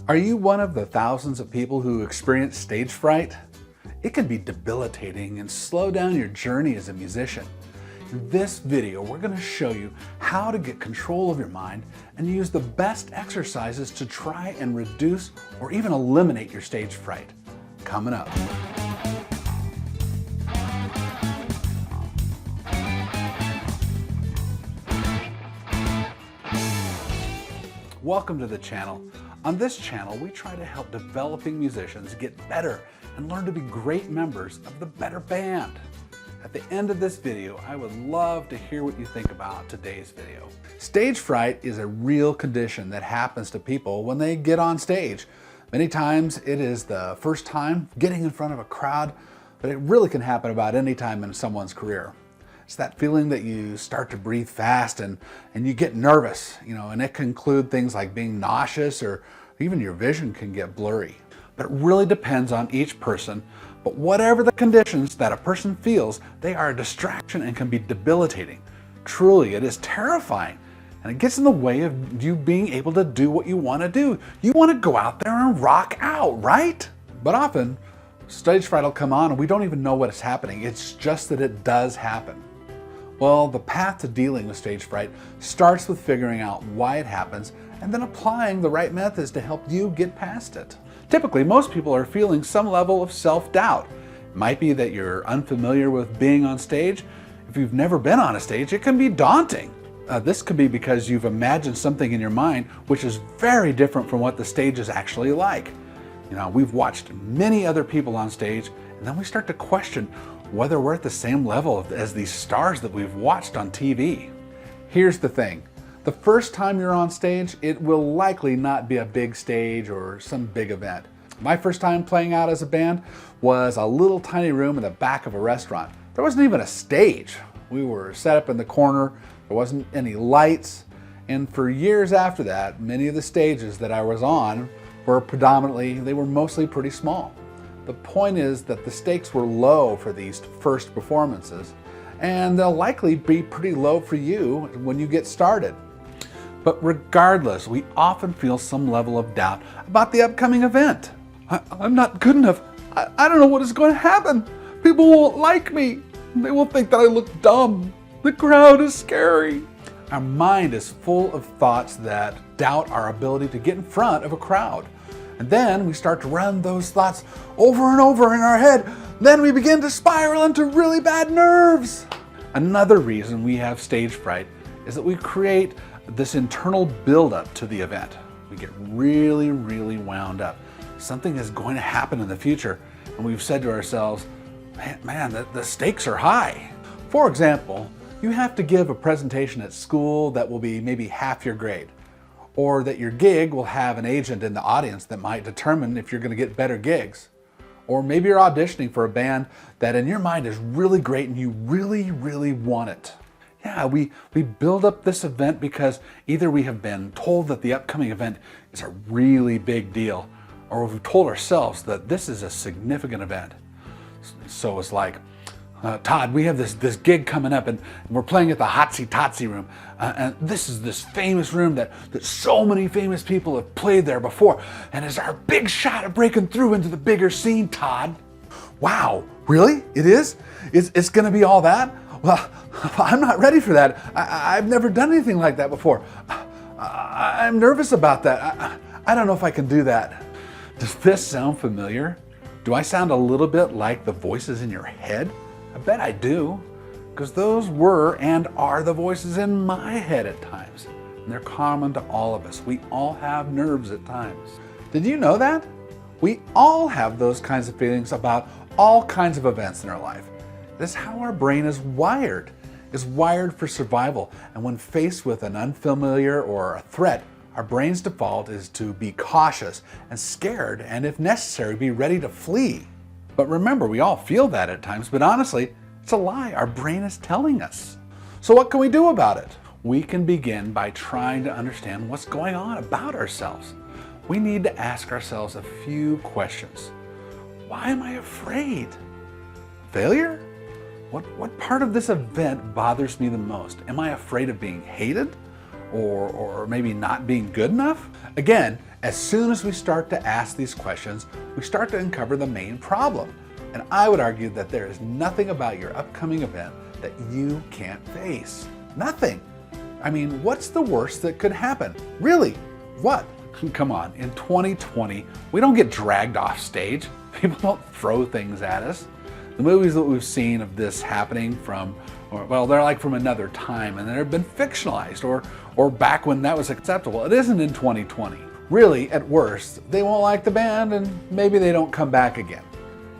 Are you one of the thousands of people who experience stage fright? It can be debilitating and slow down your journey as a musician. In this video, we're going to show you how to get control of your mind and use the best exercises to try and reduce or even eliminate your stage fright. Coming up. Welcome to the channel. On this channel, we try to help developing musicians get better and learn to be great members of the better band. At the end of this video, I would love to hear what you think about today's video. Stage fright is a real condition that happens to people when they get on stage. Many times it is the first time getting in front of a crowd, but it really can happen about any time in someone's career. It's that feeling that you start to breathe fast and you get nervous, and it can include things like being nauseous or even your vision can get blurry. But it really depends on each person. But whatever the conditions that a person feels, they are a distraction and can be debilitating. Truly, it is terrifying. And it gets in the way of you being able to do what you want to do. You want to go out there and rock out, right? But often, stage fright will come on and we don't even know what is happening. It's just that it does happen. Well, the path to dealing with stage fright starts with figuring out why it happens and then applying the right methods to help you get past it. Typically, most people are feeling some level of self-doubt. It might be that you're unfamiliar with being on stage. If you've never been on a stage, it can be daunting. This could be because you've imagined something in your mind which is very different from what the stage is actually like. We've watched many other people on stage, and then we start to question whether we're at the same level as these stars that we've watched on TV. Here's the thing. The first time you're on stage, it will likely not be a big stage or some big event. My first time playing out as a band was a little tiny room in the back of a restaurant. There wasn't even a stage. We were set up in the corner. There wasn't any lights. And for years after that, many of the stages that I was on were mostly pretty small. The point is that the stakes were low for these first performances, and they'll likely be pretty low for you when you get started. But regardless, we often feel some level of doubt about the upcoming event. I'm not good enough. I don't know what is going to happen. People won't like me. They will think that I look dumb. The crowd is scary. Our mind is full of thoughts that doubt our ability to get in front of a crowd. And then we start to run those thoughts over and over in our head. Then we begin to spiral into really bad nerves. Another reason we have stage fright is that we create this internal buildup to the event. We get really, really wound up. Something is going to happen in the future, and we've said to ourselves, man, the stakes are high. For example, you have to give a presentation at school that will be maybe half your grade, or that your gig will have an agent in the audience that might determine if you're going to get better gigs. Or maybe you're auditioning for a band that in your mind is really great and you really, really want it. Yeah, we build up this event because either we have been told that the upcoming event is a really big deal, or we've told ourselves that this is a significant event. So it's like, Todd, we have this gig coming up and we're playing at the Hotsy Totsy room. And this is this famous room that so many famous people have played there before. And it's our big shot at breaking through into the bigger scene, Todd. Wow, really? It is? It's gonna be all that? Well, I'm not ready for that. I've never done anything like that before. I'm nervous about that. I don't know if I can do that. Does this sound familiar? Do I sound a little bit like the voices in your head? I bet I do, because those were and are the voices in my head at times. And they're common to all of us. We all have nerves at times. Did you know that? We all have those kinds of feelings about all kinds of events in our life. This is how our brain is wired. It's wired for survival. And when faced with an unfamiliar or a threat, our brain's default is to be cautious and scared, and if necessary, be ready to flee. But remember, we all feel that at times, but honestly, it's a lie our brain is telling us. So what can we do about it? We can begin by trying to understand what's going on about ourselves. We need to ask ourselves a few questions. Why am I afraid? Failure? What part of this event bothers me the most? Am I afraid of being hated? Or maybe not being good enough? Again, As soon as we start to ask these questions, we start to uncover the main problem. And I would argue that there is nothing about your upcoming event that you can't face. Nothing. I mean, what's the worst that could happen? Really, what? Come on, in 2020, we don't get dragged off stage. People don't throw things at us. The movies that we've seen of this happening well, they're like from another time, and they've been fictionalized, or back when that was acceptable. It isn't in 2020. Really, at worst, they won't like the band and maybe they don't come back again.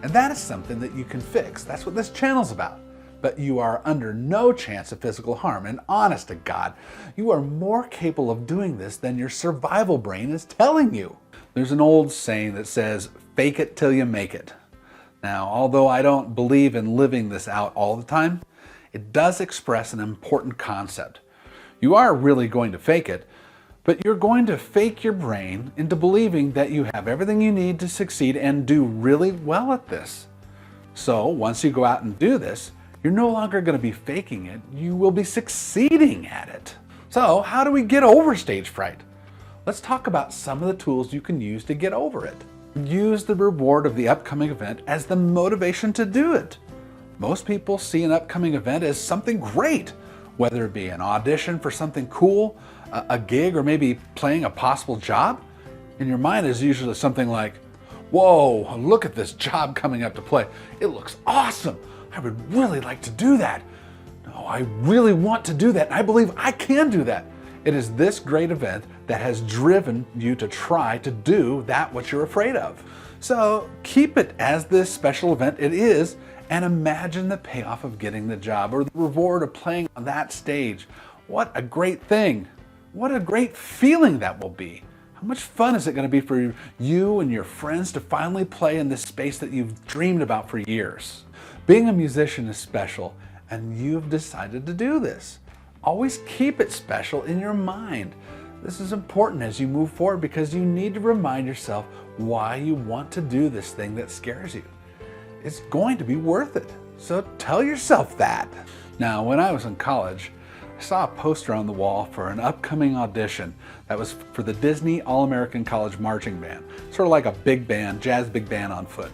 And that is something that you can fix. That's what this channel's about. But you are under no chance of physical harm. And honest to God, you are more capable of doing this than your survival brain is telling you. There's an old saying that says, fake it till you make it. Now, although I don't believe in living this out all the time, it does express an important concept. You are really going to fake it, but you're going to fake your brain into believing that you have everything you need to succeed and do really well at this. So once you go out and do this, you're no longer going to be faking it, you will be succeeding at it. So how do we get over stage fright? Let's talk about some of the tools you can use to get over it. Use the reward of the upcoming event as the motivation to do it. Most people see an upcoming event as something great, whether it be an audition for something cool, a gig, or maybe playing a possible job. In your mind is usually something like, whoa, look at this job coming up to play. It looks awesome. I would really like to do that. No, I really want to do that. I believe I can do that. It is this great event that has driven you to try to do that which you're afraid of. So keep it as this special event it is, and imagine the payoff of getting the job or the reward of playing on that stage. What a great thing. What a great feeling that will be. How much fun is it going to be for you and your friends to finally play in this space that you've dreamed about for years? Being a musician is special, and you've decided to do this. Always keep it special in your mind. This is important as you move forward because you need to remind yourself why you want to do this thing that scares you. It's going to be worth it. So tell yourself that. Now, when I was in college, I saw a poster on the wall for an upcoming audition that was for the Disney All-American College Marching Band, sort of like a big band, jazz big band on foot.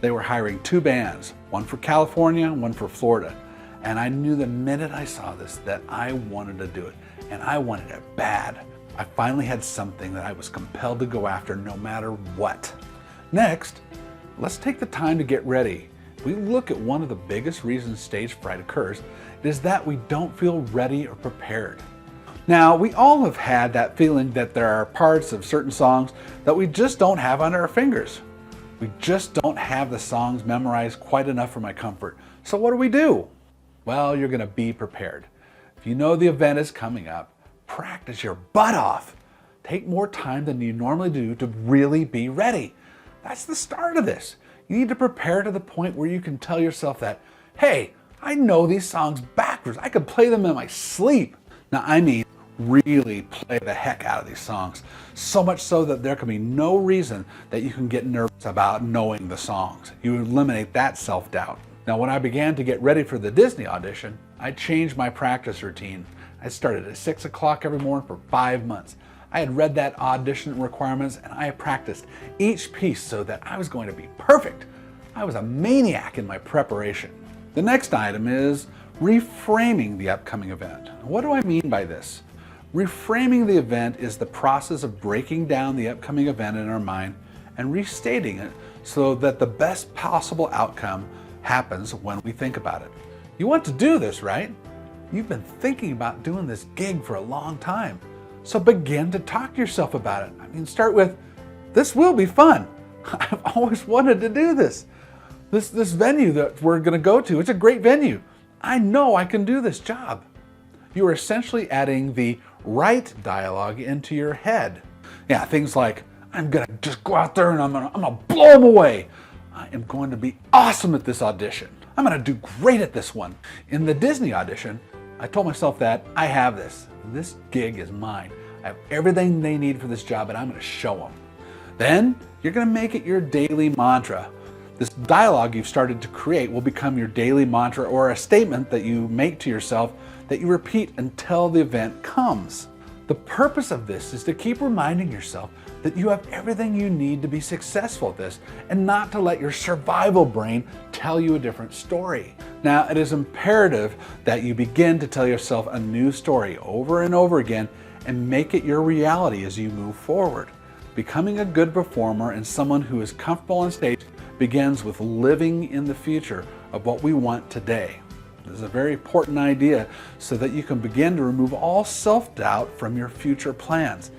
They were hiring 2 bands, one for California and one for Florida. And I knew the minute I saw this that I wanted to do it, and I wanted it bad. I finally had something that I was compelled to go after no matter what. Next, let's take the time to get ready. We look at one of the biggest reasons stage fright occurs. It is that we don't feel ready or prepared. Now, we all have had that feeling that there are parts of certain songs that we just don't have under our fingers. We just don't have the songs memorized quite enough for my comfort. So what do? Well, you're going to be prepared. If you know the event is coming up, practice your butt off. Take more time than you normally do to really be ready. That's the start of this. You need to prepare to the point where you can tell yourself that, hey, I know these songs backwards. I could play them in my sleep. Now, I mean, really play the heck out of these songs. So much so that there can be no reason that you can get nervous about knowing the songs. You eliminate that self-doubt. Now, when I began to get ready for the Disney audition, I changed my practice routine. I started at 6 o'clock every morning for 5 months. I had read that audition requirements and I practiced each piece so that I was going to be perfect. I was a maniac in my preparation. The next item is reframing the upcoming event. What do I mean by this? Reframing the event is the process of breaking down the upcoming event in our mind and restating it so that the best possible outcome happens when we think about it. You want to do this, right? You've been thinking about doing this gig for a long time. So begin to talk to yourself about it. I mean, start with, this will be fun. I've always wanted to do this. This venue that we're going to go to, it's a great venue. I know I can do this job. You are essentially adding the right dialogue into your head. Yeah, things like, I'm going to just go out there and I'm going to blow them away. I am going to be awesome at this audition. I'm going to do great at this one. In the Disney audition, I told myself that I have this. This gig is mine. I have everything they need for this job and I'm going to show them. Then you're going to make it your daily mantra. This dialogue you've started to create will become your daily mantra or a statement that you make to yourself that you repeat until the event comes. The purpose of this is to keep reminding yourself that you have everything you need to be successful at this, and not to let your survival brain tell you a different story. Now, it is imperative that you begin to tell yourself a new story over and over again and make it your reality as you move forward. Becoming a good performer and someone who is comfortable on stage begins with living in the future of what we want today. This is a very important idea so that you can begin to remove all self-doubt from your future plans.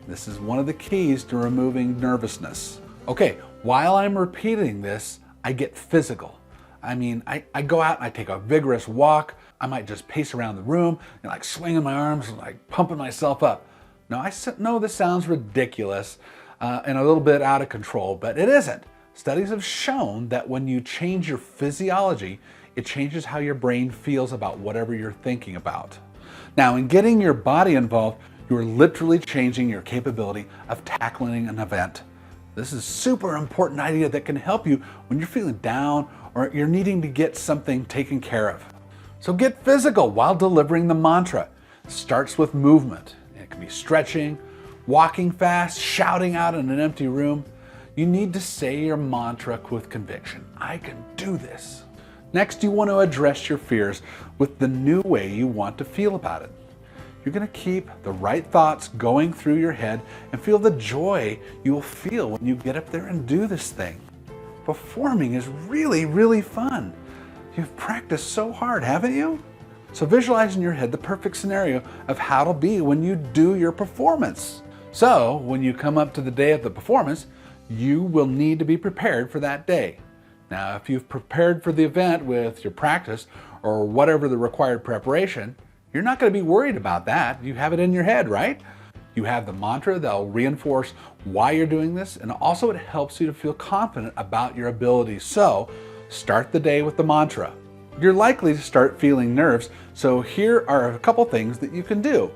This is one of the keys to removing nervousness. Okay, while I'm repeating this, I get physical. I mean, I go out and I take a vigorous walk. I might just pace around the room and like swinging my arms and like pumping myself up. Now, I know this sounds ridiculous and a little bit out of control, but it isn't. Studies have shown that when you change your physiology, it changes how your brain feels about whatever you're thinking about. Now, in getting your body involved, you are literally changing your capability of tackling an event. This is a super important idea that can help you when you're feeling down or you're needing to get something taken care of. So get physical while delivering the mantra. It starts with movement. It can be stretching, walking fast, shouting out in an empty room. You need to say your mantra with conviction. I can do this. Next, you want to address your fears with the new way you want to feel about it. You're going to keep the right thoughts going through your head and feel the joy you will feel when you get up there and do this thing. Performing is really, really fun. You've practiced so hard, haven't you? So visualize in your head the perfect scenario of how it'll be when you do your performance. So when you come up to the day of the performance, you will need to be prepared for that day. Now, if you've prepared for the event with your practice or whatever the required preparation, you're not going to be worried about that. You have it in your head, right? You have the mantra that'll reinforce why you're doing this, and also it helps you to feel confident about your abilities. So start the day with the mantra. You're likely to start feeling nerves, so here are a couple things that you can do.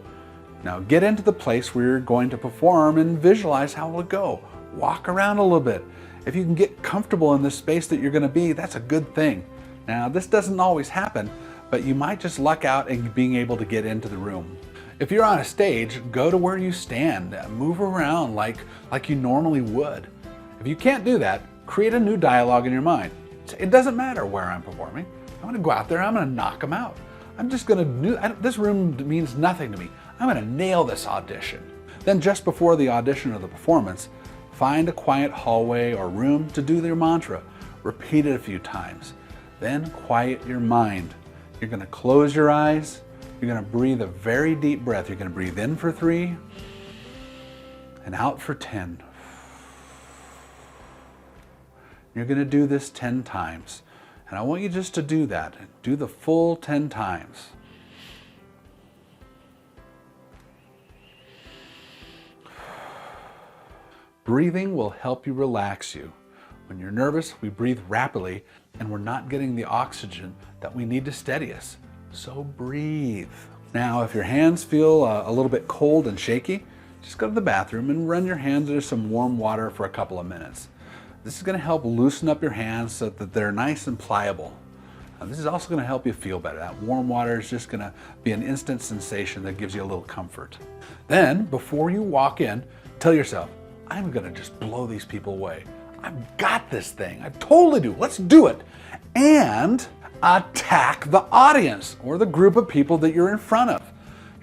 Now get into the place where you're going to perform and visualize how it'll go. Walk around a little bit. If you can get comfortable in the space that you're going to be, that's a good thing. Now, this doesn't always happen, but you might just luck out in being able to get into the room. If you're on a stage, go to where you stand, move around like you normally would. If you can't do that, create a new dialogue in your mind. It doesn't matter where I'm performing. I'm going to go out there, I'm going to knock them out. I'm just going to do, this room means nothing to me. I'm going to nail this audition. Then just before the audition or the performance, find a quiet hallway or room to do your mantra. Repeat it a few times. Then quiet your mind. You're going to close your eyes. You're going to breathe a very deep breath. You're going to breathe in for 3 and out for 10. You're going to do this 10 times. And I want you just to do that. Do the full 10 times. Breathing will help you relax you. When you're nervous, we breathe rapidly and we're not getting the oxygen that we need to steady us. So breathe. Now, if your hands feel a little bit cold and shaky, just go to the bathroom and run your hands into some warm water for a couple of minutes. This is going to help loosen up your hands so that they're nice and pliable. This is also going to help you feel better. That warm water is just going to be an instant sensation that gives you a little comfort. Then, before you walk in, tell yourself, I'm going to just blow these people away. I've got this thing. I totally do. Let's do it. And attack the audience or the group of people that you're in front of.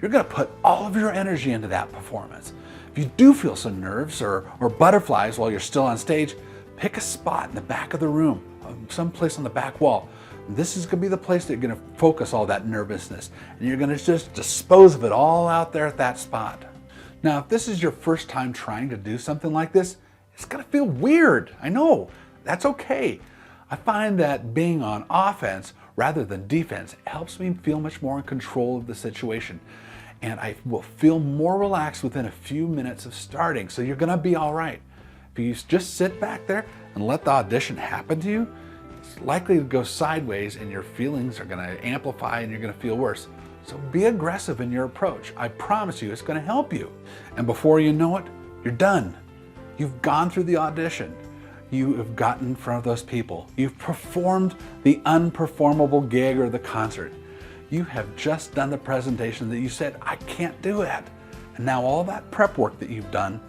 You're going to put all of your energy into that performance. If you do feel some nerves or butterflies while you're still on stage, pick a spot in the back of the room, someplace on the back wall. This is going to be the place that you're going to focus all that nervousness. And you're going to just dispose of it all out there at that spot. Now, if this is your first time trying to do something like this, it's going to feel weird. I know. That's okay. I find that being on offense rather than defense helps me feel much more in control of the situation. And I will feel more relaxed within a few minutes of starting. So you're going to be all right. If you just sit back there and let the audition happen to you, it's likely to go sideways and your feelings are going to amplify and you're going to feel worse. So be aggressive in your approach. I promise you it's going to help you. And before you know it, you're done. You've gone through the audition. You have gotten in front of those people. You've performed the unperformable gig or the concert. You have just done the presentation that you said, I can't do it. And now all that prep work that you've done,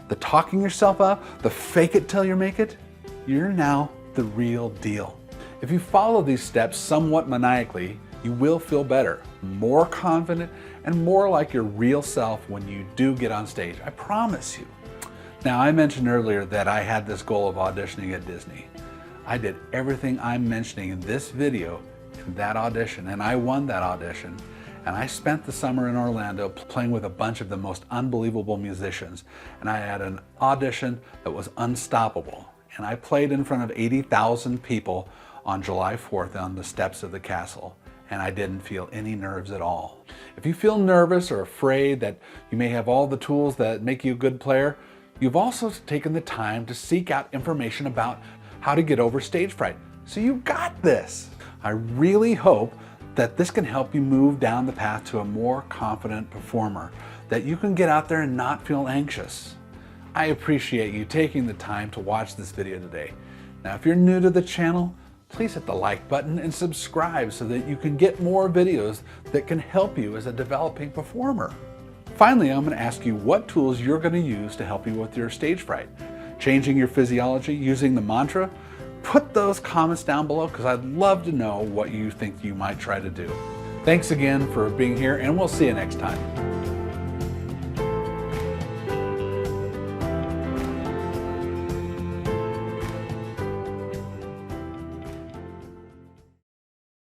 the talking yourself up, the fake it till you make it, you're now the real deal. If you follow these steps somewhat maniacally, you will feel better, more confident, and more like your real self when you do get on stage. I promise you. Now, I mentioned earlier that I had this goal of auditioning at Disney. I did everything I'm mentioning in this video in that audition, and I won that audition. And I spent the summer in Orlando playing with a bunch of the most unbelievable musicians. And I had an audition that was unstoppable. And I played in front of 80,000 people on July 4th on the steps of the castle. And I didn't feel any nerves at all. If you feel nervous or afraid that you may have all the tools that make you a good player, you've also taken the time to seek out information about how to get over stage fright. So you got this. I really hope that this can help you move down the path to a more confident performer, that you can get out there and not feel anxious. I appreciate you taking the time to watch this video today. Now, if you're new to the channel, please hit the like button and subscribe so that you can get more videos that can help you as a developing performer. Finally, I'm going to ask you what tools you're going to use to help you with your stage fright. Changing your physiology, using the mantra? Put those comments down below because I'd love to know what you think you might try to do. Thanks again for being here, and we'll see you next time.